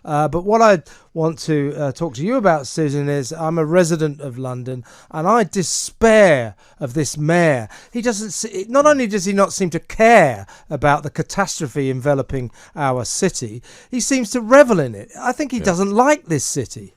But what I want to talk to you about, Susan, is I'm a resident of London, and I despair of this mayor. He doesn't. Not only does he not seem to care about the catastrophe enveloping our city, he seems to revel in it. I think he doesn't like this city.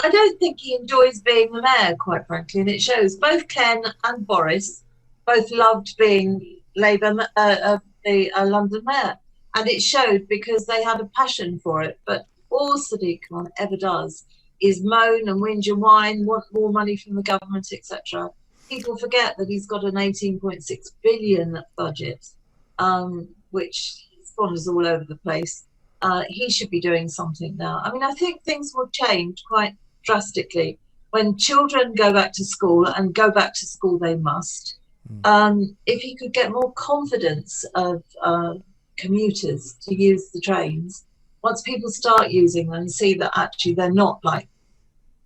I don't think he enjoys being the mayor, quite frankly, and it shows. Both Ken and Boris both loved being Labour, the London mayor, and it showed because they had a passion for it. But all Sadiq Khan ever does is moan and whinge and whine, want more money from the government, etc. People forget that he's got an 18.6 billion budget, which squanders all over the place. He should be doing something now. I mean, I think things will change quite drastically when children go back to school, and go back to school they must. If he could get more confidence of commuters to use the trains, once people start using them, see that actually they're not like,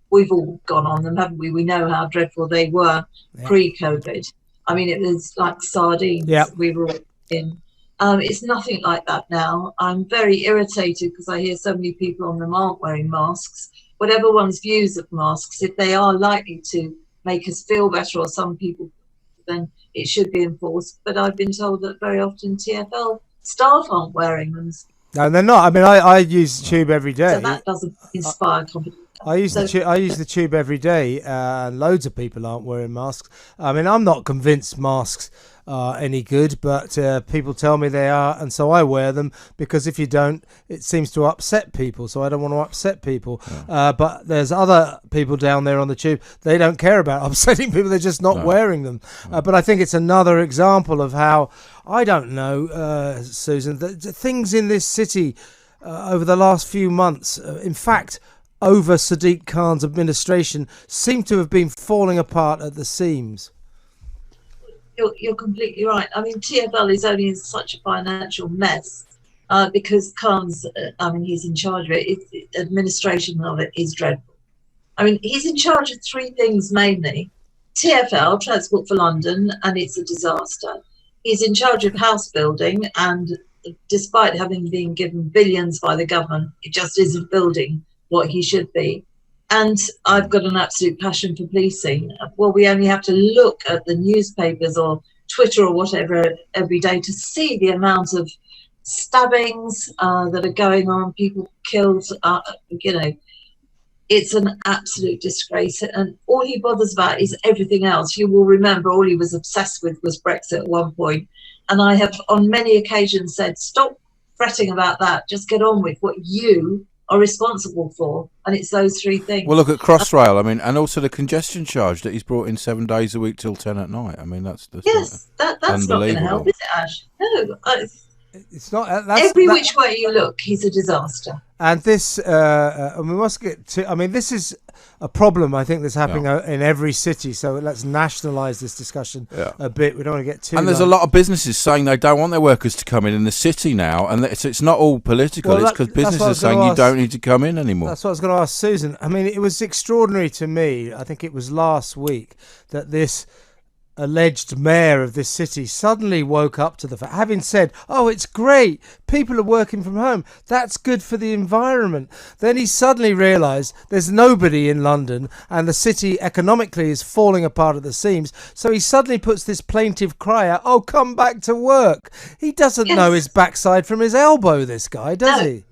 we've all gone on them, haven't we? We know how dreadful they were pre-COVID. I mean, it was like sardines we were all in. It's nothing like that now. I'm very irritated because I hear so many people on them aren't wearing masks. Whatever one's views of masks, if they are likely to make us feel better, or some people, then it should be enforced. But I've been told that very often TfL staff aren't wearing them. No, they're not. I mean, I use the tube every day. So that doesn't inspire confidence. I use the tube every day, and loads of people aren't wearing masks. I mean, I'm not convinced masks are any good, but people tell me they are, and so I wear them, because if you don't, it seems to upset people, so I don't want to upset people. But there's other people down there on the tube, they don't care about upsetting people, they're just not wearing them. But I think it's another example of how, I don't know, Susan, the things in this city over the last few months, in fact, over Sadiq Khan's administration, seem to have been falling apart at the seams. You're completely right. I mean, TfL is only in such a financial mess because Khan's, he's in charge of it. Administration of it is dreadful. I mean, he's in charge of three things mainly. TfL, Transport for London, and it's a disaster. He's in charge of house building, and despite having been given billions by the government, it just isn't building what he should be. And I've got an absolute passion for policing. Well, we only have to look at the newspapers or Twitter or whatever every day to see the amount of stabbings that are going on, people killed. It's an absolute disgrace. And all he bothers about is everything else. You will remember all he was obsessed with was Brexit at one point. And I have on many occasions said, stop fretting about that. Just get on with what you are responsible for, and it's those three things. Well, look at Crossrail. I mean, and also the congestion charge that he's brought in 7 days a week till 10 at night. I mean, that's that's not going to help, is it, Ash? No, it's not. Every which way you look, he's a disaster. And this, we must get to. I mean, this is a problem, I think, that's happening in every city. So let's nationalise this discussion a bit. We don't want to get too. And there's a lot of businesses saying they don't want their workers to come in the city now, and it's not all political. It's because businesses are saying you don't need to come in anymore. That's what I was going to ask Susan. I mean, it was extraordinary to me. I think it was last week that this alleged mayor of this city suddenly woke up to the fact, having said, oh, it's great, people are working from home, that's good for the environment. Then he suddenly realised there's nobody in London and the city economically is falling apart at the seams, so he suddenly puts this plaintive cry out, oh, come back to work. He doesn't know his backside from his elbow, this guy, does he?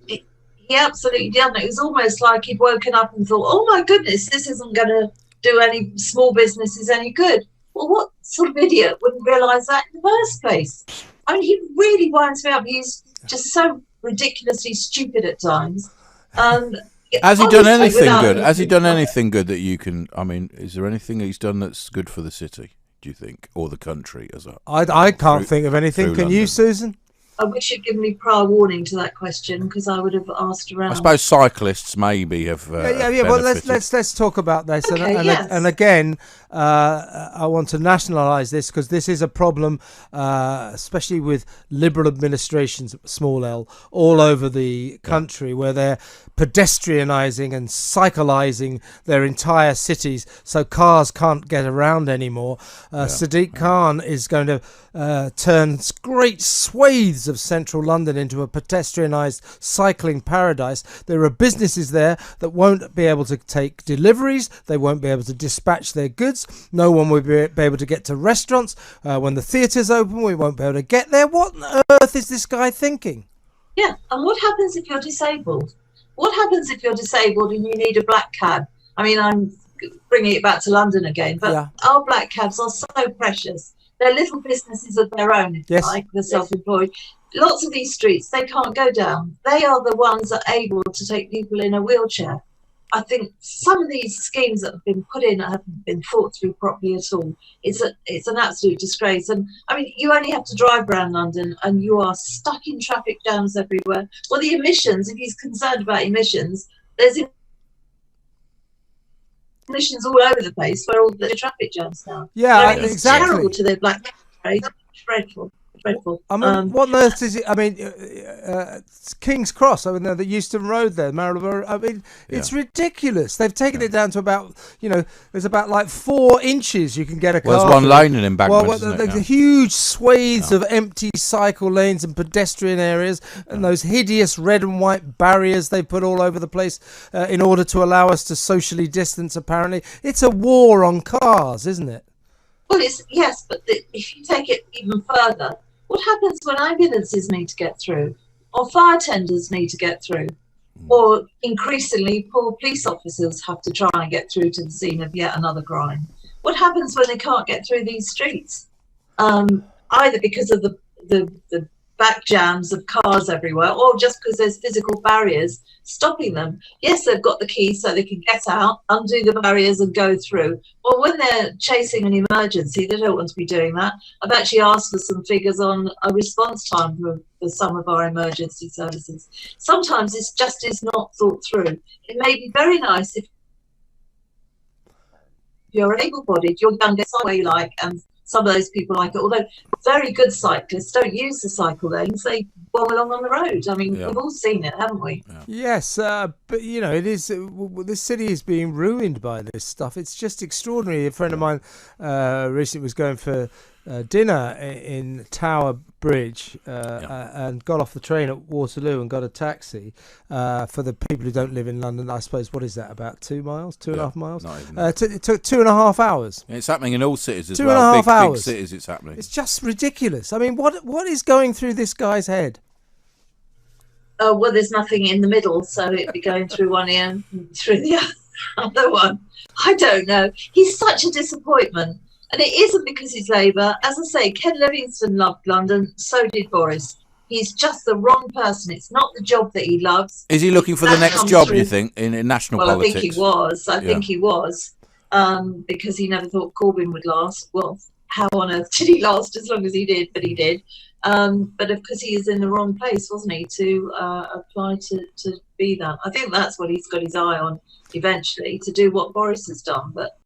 He absolutely didn't. It was almost like he'd woken up and thought, oh my goodness, this isn't going to do any small businesses any good. Well, what sort of idiot wouldn't realise that in the first place? I mean, he really winds me up. He's just so ridiculously stupid at times. Has he done anything good? Has he done anything good that you can... I mean, is there anything he's done that's good for the city, do you think? Or the country as a... I can't think of anything. Can you, Susan? I wish you'd given me prior warning to that question, because I would have asked around. I suppose cyclists maybe have. Well, let's talk about this. Okay, and again, I want to nationalise this because this is a problem, especially with Liberal administrations, small L, all over the country, where they're pedestrianising and cyclising their entire cities, so cars can't get around anymore. Sadiq Khan is going to turn great swathes swathes of central London into a pedestrianised cycling paradise. There are businesses there that won't be able to take deliveries. They won't be able to dispatch their goods. No one will be able to get to restaurants. When the theatres open, we won't be able to get there. What on earth is this guy thinking? Yeah, and what happens if you're disabled? What happens if you're disabled and you need a black cab? I mean, I'm bringing it back to London again, but our black cabs are so precious. They're little businesses of their own, if you like, the self-employed. Lots of these streets, they can't go down. They are the ones that are able to take people in a wheelchair. I think some of these schemes that have been put in haven't been thought through properly at all. It's an absolute disgrace. And I mean, you only have to drive around London and you are stuck in traffic jams everywhere. Well, the emissions, if he's concerned about emissions, there's emissions all over the place where all the traffic jams now. Yeah, I mean, it's exactly. terrible to their black trade. Dreadful. I mean, what on earth is it? I mean, King's Cross, I mean, the Euston Road there, Marylebone. I mean, it's ridiculous. They've taken it down to about, there's about like 4 inches you can get a car. Well, there's one lane in embankment, the huge swathes of empty cycle lanes and pedestrian areas, and those hideous red and white barriers they put all over the place in order to allow us to socially distance, apparently. It's a war on cars, isn't it? Well, yes, but if you take it even further, what happens when ambulances need to get through, or fire tenders need to get through, or increasingly poor police officers have to try and get through to the scene of yet another crime? What happens when they can't get through these streets? Either because of the back jams of cars everywhere, or just because there's physical barriers stopping them. Yes, they've got the key so they can get out, undo the barriers and go through. Well, when they're chasing an emergency, they don't want to be doing that. I've actually asked for some figures on a response time for some of our emergency services. Sometimes it just is not thought through. It may be very nice if you're able-bodied, you're going to get somewhere you like, and some of those people like it, although very good cyclists don't use the cycle lanes, they bomb along on the road. I mean, we've all seen it, haven't we? Yes, but it is. This city is being ruined by this stuff. It's just extraordinary. A friend of mine recently was going for dinner in Tower Bridge and got off the train at Waterloo and got a taxi. For the people who don't live in London, I suppose, what is that, about 2 miles, 2.5 miles? It took 2.5 hours. It's happening in all cities as 2.5 hours. Big cities it's happening. It's just ridiculous. I mean, what is going through this guy's head? Well, there's nothing in the middle, so it'd be going through one ear and through the other one. I don't know. He's such a disappointment. And it isn't because he's Labour. As I say, Ken Livingstone loved London, so did Boris. He's just the wrong person. It's not the job that he loves. Is he looking for the next job, do you think, in national politics? Well, I think he was. I think he was. Because he never thought Corbyn would last. Well, how on earth did he last as long as he did? But he did. But because he is in the wrong place, wasn't he, to apply to be that. I think that's what he's got his eye on eventually, to do what Boris has done. But